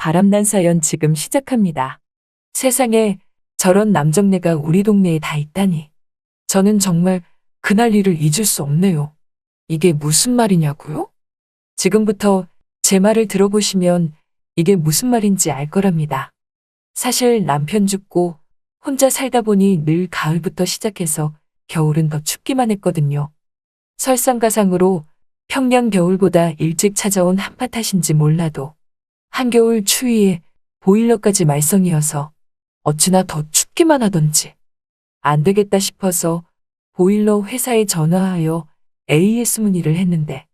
바람난 사연 지금 시작합니다. 세상에 저런 남정네가 우리 동네에 다 있다니. 저는 정말 그날 일을 잊을 수 없네요. 이게 무슨 말이냐고요? 지금부터 제 말을 들어보시면 이게 무슨 말인지 알 거랍니다. 사실 남편 죽고 혼자 살다 보니 늘 가을부터 시작해서 겨울은 더 춥기만 했거든요. 설상가상으로 평년 겨울보다 일찍 찾아온 한파 탓인지 몰라도 한겨울 추위에 보일러까지 말썽이어서 어찌나 더 춥기만 하던지 안 되겠다 싶어서 보일러 회사에 전화하여 AS 문의를 했는데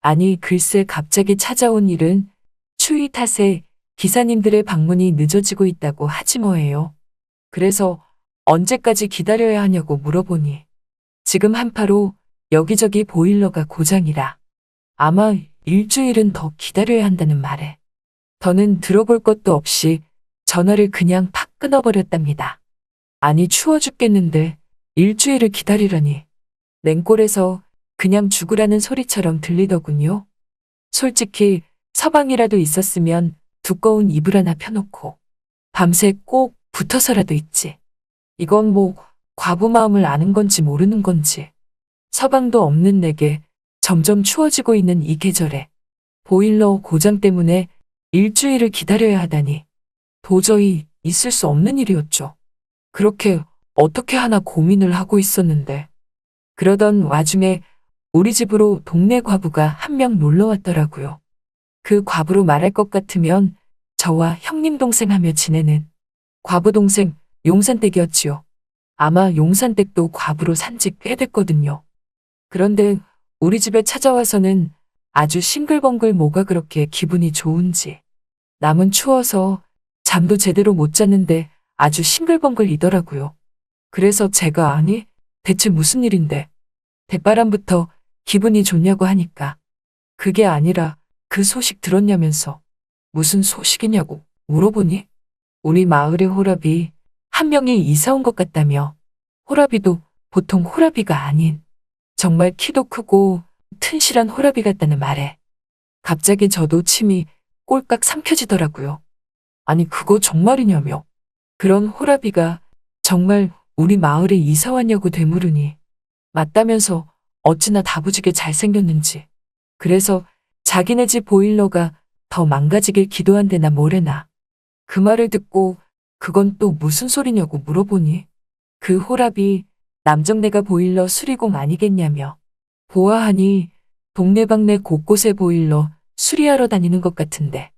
아니 글쎄 갑자기 찾아온 일은 추위 탓에 기사님들의 방문이 늦어지고 있다고 하지 뭐예요. 그래서 언제까지 기다려야 하냐고 물어보니 지금 한파로 여기저기 보일러가 고장이라 아마 일주일은 더 기다려야 한다는 말에 더는 들어볼 것도 없이 전화를 그냥 팍 끊어버렸답니다. 아니 추워 죽겠는데 일주일을 기다리라니 냉골에서 그냥 죽으라는 소리처럼 들리더군요. 솔직히 서방이라도 있었으면 두꺼운 이불 하나 펴놓고 밤새 꼭 붙어서라도 있지. 이건 뭐 과부 마음을 아는 건지 모르는 건지 서방도 없는 내게 점점 추워지고 있는 이 계절에 보일러 고장 때문에 일주일을 기다려야 하다니 도저히 있을 수 없는 일이었죠. 그렇게 어떻게 하나 고민을 하고 있었는데 그러던 와중에 우리 집으로 동네 과부가 한 명 놀러 왔더라고요. 그 과부로 말할 것 같으면 저와 형님 동생 하며 지내는 과부 동생 용산댁이었지요. 아마 용산댁도 과부로 산지 꽤 됐거든요. 그런데 우리 집에 찾아와서는 아주 싱글벙글 뭐가 그렇게 기분이 좋은지 남은 추워서 잠도 제대로 못 잤는데 아주 싱글벙글이더라고요. 그래서 제가 아니 대체 무슨 일인데 대바람부터 기분이 좋냐고 하니까 그게 아니라 그 소식 들었냐면서 무슨 소식이냐고 물어보니 우리 마을의 호랍이 한 명이 이사 온 것 같다며 호랍이도 보통 호랍이가 아닌 정말 키도 크고 튼실한 호랍이 같다는 말에 갑자기 저도 침이 꼴깍 삼켜지더라고요. 아니 그거 정말이냐며 그런 호랍이가 정말 우리 마을에 이사 왔냐고 되물으니 맞다면서 어찌나 다부지게 잘생겼는지 그래서 자기네 집 보일러가 더 망가지길 기도한대나 뭐래나 그 말을 듣고 그건 또 무슨 소리냐고 물어보니 그 호랍이 남정네가 보일러 수리공 아니겠냐며 보아하니 동네방네 곳곳에 보일러 수리하러 다니는 것 같은데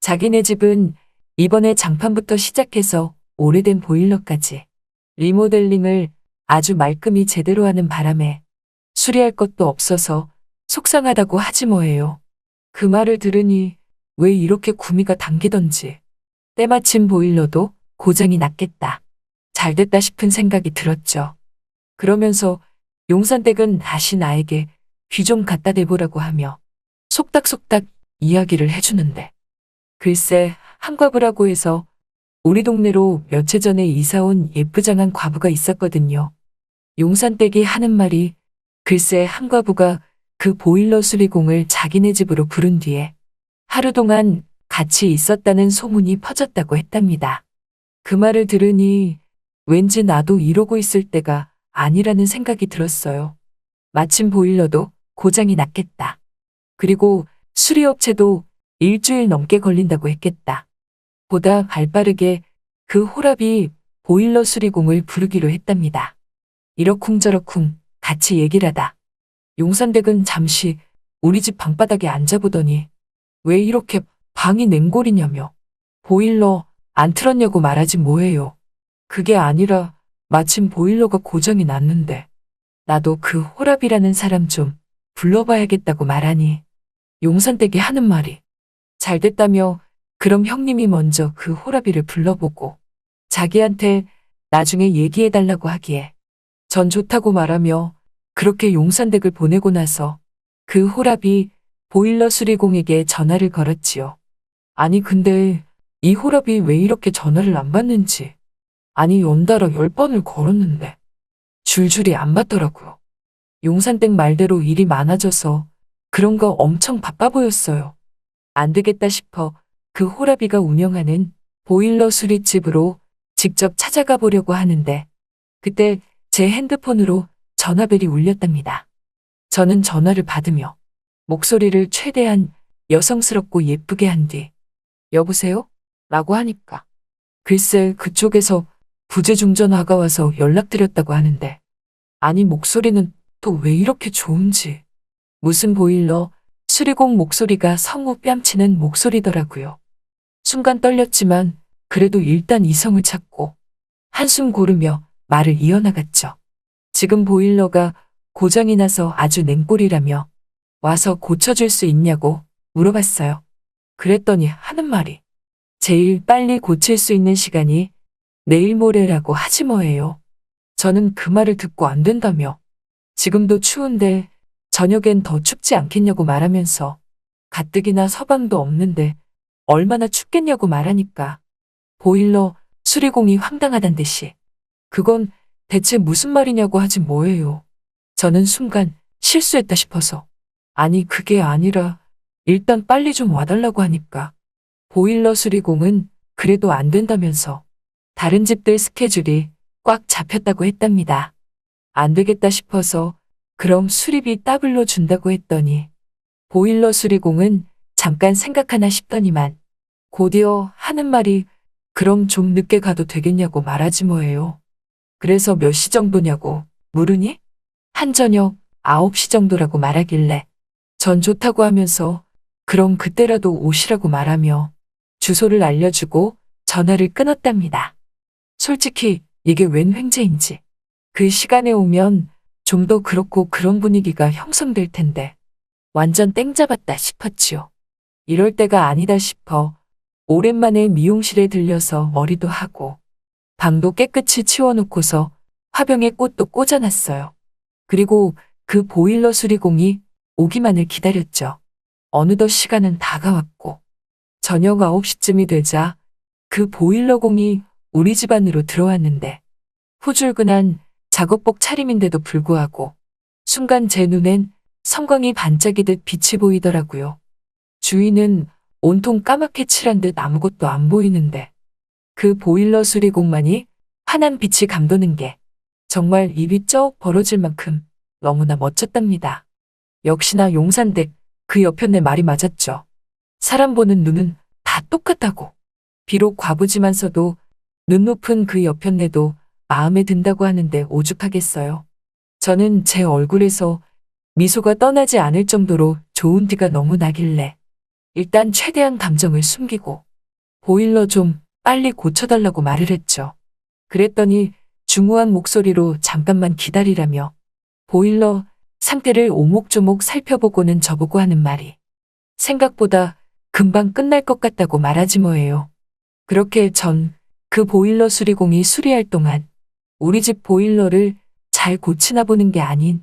자기네 집은 이번에 장판부터 시작해서 오래된 보일러까지 리모델링을 아주 말끔히 제대로 하는 바람에 수리할 것도 없어서 속상하다고 하지 뭐예요. 그 말을 들으니 왜 이렇게 구미가 당기던지 때마침 보일러도 고장이 났겠다. 잘됐다 싶은 생각이 들었죠. 그러면서 용산댁은 다시 나에게 귀 좀 갖다 대보라고 하며 속닥속닥 이야기를 해주는데 글쎄 한과부라고 해서 우리 동네로 며칠 전에 이사온 예쁘장한 과부가 있었거든요. 용산댁이 하는 말이 글쎄 한과부가 그 보일러 수리공을 자기네 집으로 부른 뒤에 하루 동안 같이 있었다는 소문이 퍼졌다고 했답니다. 그 말을 들으니 왠지 나도 이러고 있을 때가 아니라는 생각이 들었어요. 마침 보일러도 고장이 났겠다. 그리고 수리업체도 일주일 넘게 걸린다고 했겠다. 보다 발빠르게 그 호랍이 보일러 수리공을 부르기로 했답니다. 이러쿵저러쿵 같이 얘기를 하다 용산댁은 잠시 우리 집 방바닥에 앉아보더니 왜 이렇게 방이 냉골이냐며 보일러 안 틀었냐고 말하지 뭐예요. 그게 아니라 마침 보일러가 고장이 났는데 나도 그 호랍이라는 사람 좀 불러봐야겠다고 말하니 용산댁이 하는 말이 잘됐다며 그럼 형님이 먼저 그 호랍이를 불러보고 자기한테 나중에 얘기해달라고 하기에 전 좋다고 말하며 그렇게 용산댁을 보내고 나서 그 호랍이 보일러 수리공에게 전화를 걸었지요. 아니 근데 이 호랍이 왜 이렇게 전화를 안 받는지 아니 연달아 10번을 걸었는데 줄줄이 안 받더라고요. 용산댁 말대로 일이 많아져서 그런 거 엄청 바빠 보였어요. 안 되겠다 싶어 그 호라비가 운영하는 보일러 수리집으로 직접 찾아가 보려고 하는데 그때 제 핸드폰으로 전화벨이 울렸답니다. 저는 전화를 받으며 목소리를 최대한 여성스럽고 예쁘게 한 뒤 여보세요? 라고 하니까 글쎄 그쪽에서 부재중전화가 와서 연락드렸다고 하는데 아니 목소리는 또 왜 이렇게 좋은지 무슨 보일러 수리공 목소리가 성우 뺨치는 목소리더라고요. 순간 떨렸지만 그래도 일단 이성을 찾고 한숨 고르며 말을 이어나갔죠. 지금 보일러가 고장이 나서 아주 냉골이라며 와서 고쳐줄 수 있냐고 물어봤어요. 그랬더니 하는 말이 제일 빨리 고칠 수 있는 시간이 내일 모레라고 하지 뭐예요. 저는 그 말을 듣고 안 된다며 지금도 추운데 저녁엔 더 춥지 않겠냐고 말하면서 가뜩이나 서방도 없는데 얼마나 춥겠냐고 말하니까 보일러 수리공이 황당하단 듯이 그건 대체 무슨 말이냐고 하지 뭐예요. 저는 순간 실수했다 싶어서 아니 그게 아니라 일단 빨리 좀 와달라고 하니까 보일러 수리공은 그래도 안 된다면서 다른 집들 스케줄이 꽉 잡혔다고 했답니다. 안 되겠다 싶어서 그럼 수리비 더블로 준다고 했더니 보일러 수리공은 잠깐 생각하나 싶더니만 곧이어 하는 말이 그럼 좀 늦게 가도 되겠냐고 말하지 뭐예요. 그래서 몇 시 정도냐고 물으니 한저녁 9시 정도라고 말하길래 전 좋다고 하면서 그럼 그때라도 오시라고 말하며 주소를 알려주고 전화를 끊었답니다. 솔직히 이게 웬 횡재인지 그 시간에 오면 좀 더 그렇고 그런 분위기가 형성될 텐데 완전 땡 잡았다 싶었지요. 이럴 때가 아니다 싶어 오랜만에 미용실에 들려서 머리도 하고 방도 깨끗이 치워놓고서 화병에 꽃도 꽂아놨어요. 그리고 그 보일러 수리공이 오기만을 기다렸죠. 어느덧 시간은 다가왔고 저녁 9시쯤이 되자 그 보일러공이 우리 집 안으로 들어왔는데 후줄근한 작업복 차림인데도 불구하고 순간 제 눈엔 성광이 반짝이듯 빛이 보이더라고요. 주위는 온통 까맣게 칠한 듯 아무것도 안 보이는데 그 보일러 수리공만이 환한 빛이 감도는 게 정말 입이 쩍 벌어질 만큼 너무나 멋졌답니다. 역시나 용산댁 그 여편네 말이 맞았죠. 사람 보는 눈은 다 똑같다고. 비록 과부지만서도 눈 높은 그 여편네도 마음에 든다고 하는데 오죽하겠어요. 저는 제 얼굴에서 미소가 떠나지 않을 정도로 좋은 티가 너무 나길래 일단 최대한 감정을 숨기고 보일러 좀 빨리 고쳐달라고 말을 했죠. 그랬더니 중후한 목소리로 잠깐만 기다리라며 보일러 상태를 오목조목 살펴보고는 저보고 하는 말이 생각보다 금방 끝날 것 같다고 말하지 뭐예요. 그렇게 전 그 보일러 수리공이 수리할 동안 우리 집 보일러를 잘 고치나 보는 게 아닌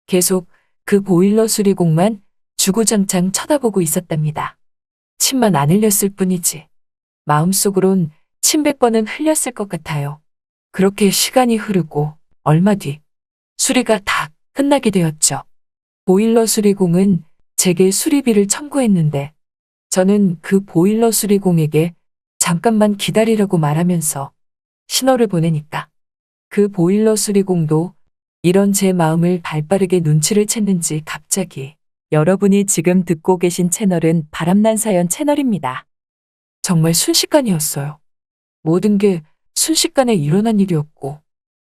계속 그 보일러 수리공만 주구장창 쳐다보고 있었답니다. 침만 안 흘렸을 뿐이지 마음속으론 침 100번은 흘렸을 것 같아요. 그렇게 시간이 흐르고 얼마 뒤 수리가 다 끝나게 되었죠. 보일러 수리공은 제게 수리비를 청구했는데 저는 그 보일러 수리공에게 잠깐만 기다리라고 말하면서 신호를 보내니까 그 보일러 수리공도 이런 제 마음을 발빠르게 눈치를 챘는지 갑자기 여러분이 지금 듣고 계신 채널은 바람난 사연 채널입니다. 정말 순식간이었어요. 모든 게 순식간에 일어난 일이었고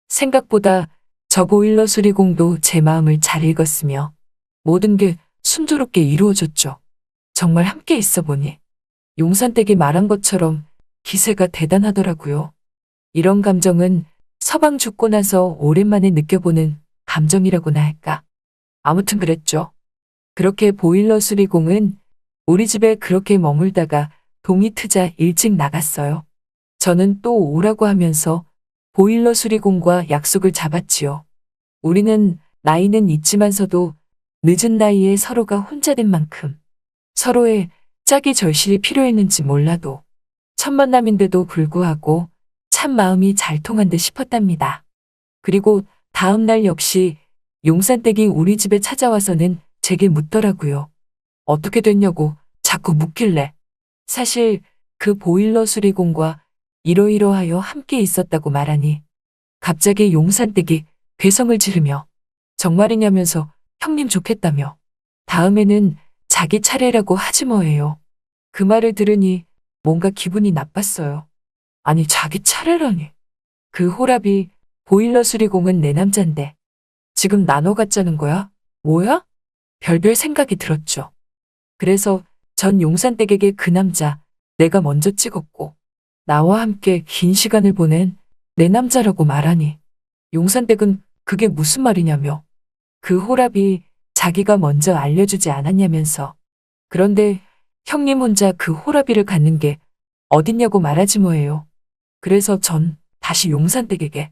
생각보다 저 보일러 수리공도 제 마음을 잘 읽었으며 모든 게 순조롭게 이루어졌죠. 정말 함께 있어 보니 용산댁이 말한 것처럼 기세가 대단하더라고요. 이런 감정은 서방 죽고 나서 오랜만에 느껴보는 감정이라고나 할까. 아무튼 그랬죠. 그렇게 보일러 수리공은 우리 집에 그렇게 머물다가 동이 트자 일찍 나갔어요. 저는 또 오라고 하면서 보일러 수리공과 약속을 잡았지요. 우리는 나이는 있지만서도 늦은 나이에 서로가 혼자 된 만큼 서로의 짝이 절실히 필요했는지 몰라도 첫 만남인데도 불구하고 참 마음이 잘 통한 듯 싶었답니다. 그리고 다음 날 역시 용산댁이 우리 집에 찾아와서는 제게 묻더라고요. 어떻게 됐냐고 자꾸 묻길래 사실 그 보일러 수리공과 이러이러하여 함께 있었다고 말하니 갑자기 용산댁이 괴성을 지르며 정말이냐면서 형님 좋겠다며 다음에는 자기 차례라고 하지 뭐예요. 그 말을 들으니 뭔가 기분이 나빴어요. 아니 자기 차례라니. 그 호랍이 보일러 수리공은 내 남잔데 지금 나눠 갖자는 거야? 뭐야? 별별 생각이 들었죠. 그래서 전 용산댁에게 그 남자 내가 먼저 찍었고 나와 함께 긴 시간을 보낸 내 남자라고 말하니 용산댁은 그게 무슨 말이냐며 그 호랍이 자기가 먼저 알려주지 않았냐면서 그런데 형님 혼자 그 호랍이를 갖는 게 어딨냐고 말하지 뭐예요. 그래서 전 다시 용산댁에게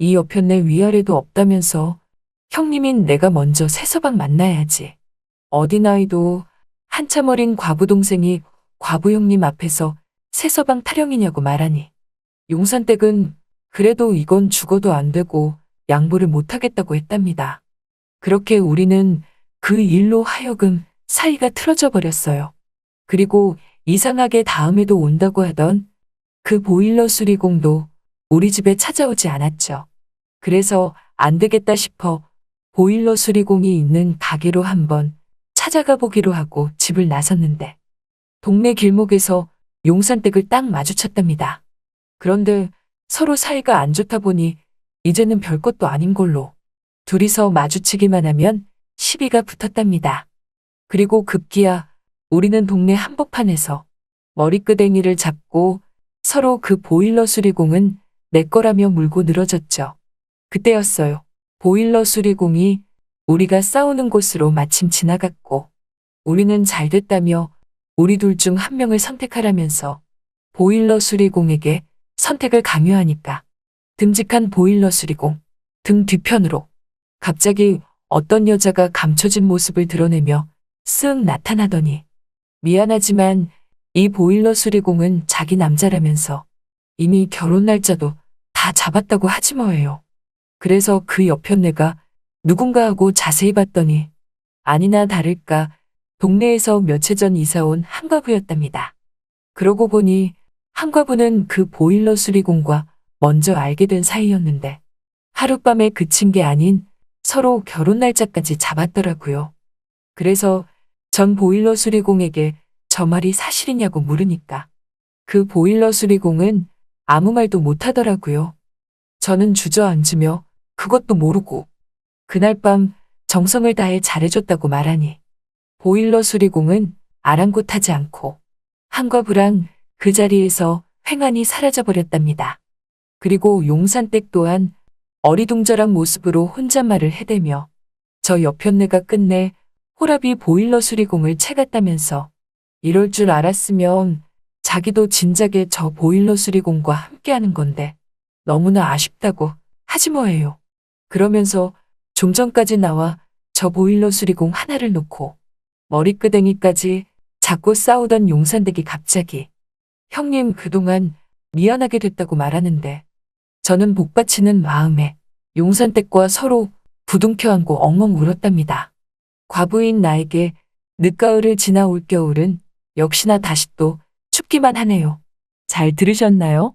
이 여편네 위아래도 없다면서 형님인 내가 먼저 새서방 만나야지. 어디 나이도 한참 어린 과부 동생이 과부 형님 앞에서 새서방 타령이냐고 말하니 용산댁은 그래도 이건 죽어도 안 되고 양보를 못하겠다고 했답니다. 그렇게 우리는 그 일로 하여금 사이가 틀어져 버렸어요. 그리고 이상하게 다음에도 온다고 하던 그 보일러 수리공도 우리 집에 찾아오지 않았죠. 그래서 안 되겠다 싶어 보일러 수리공이 있는 가게로 한번 찾아가 보기로 하고 집을 나섰는데 동네 길목에서 용산댁을 딱 마주쳤답니다. 그런데 서로 사이가 안 좋다 보니 이제는 별것도 아닌 걸로 둘이서 마주치기만 하면 시비가 붙었답니다. 그리고 급기야 우리는 동네 한복판에서 머리끄댕이를 잡고 서로 그 보일러 수리공은 내 거라며 물고 늘어졌죠. 그때였어요. 보일러 수리공이 우리가 싸우는 곳으로 마침 지나갔고 우리는 잘 됐다며 우리 둘 중 한 명을 선택하라면서 보일러 수리공에게 선택을 강요하니까 듬직한 보일러 수리공 등 뒤편으로 갑자기 어떤 여자가 감춰진 모습을 드러내며 쓱 나타나더니 미안하지만 이 보일러 수리공은 자기 남자라면서 이미 결혼 날짜도 다 잡았다고 하지 뭐예요. 그래서 그 여편네가 누군가 하고 자세히 봤더니 아니나 다를까 동네에서 며칠 전 이사 온 한과부였답니다. 그러고 보니 한과부는 그 보일러 수리공과 먼저 알게 된 사이였는데 하룻밤에 그친 게 아닌 서로 결혼 날짜까지 잡았더라고요. 그래서 전 보일러 수리공에게 저 말이 사실이냐고 물으니까 그 보일러 수리공은 아무 말도 못하더라고요. 저는 주저앉으며 그것도 모르고 그날 밤 정성을 다해 잘해줬다고 말하니 보일러 수리공은 아랑곳하지 않고 한과부랑 그 자리에서 횡하니 사라져버렸답니다. 그리고 용산댁 또한 어리둥절한 모습으로 혼잣말을 해대며 저 여편네가 끝내 호랍이 보일러 수리공을 채갔다면서 이럴 줄 알았으면 자기도 진작에 저 보일러 수리공과 함께하는 건데 너무나 아쉽다고 하지 뭐예요. 그러면서 좀 전까지 나와 저 보일러 수리공 하나를 놓고 머리끄댕이까지 잡고 싸우던 용산댁이 갑자기 형님 그동안 미안하게 됐다고 말하는데 저는 복받치는 마음에 용산댁과 서로 부둥켜 안고 엉엉 울었답니다. 과부인 나에게 늦가을을 지나 올겨울은 역시나 다시 또 춥기만 하네요. 잘 들으셨나요?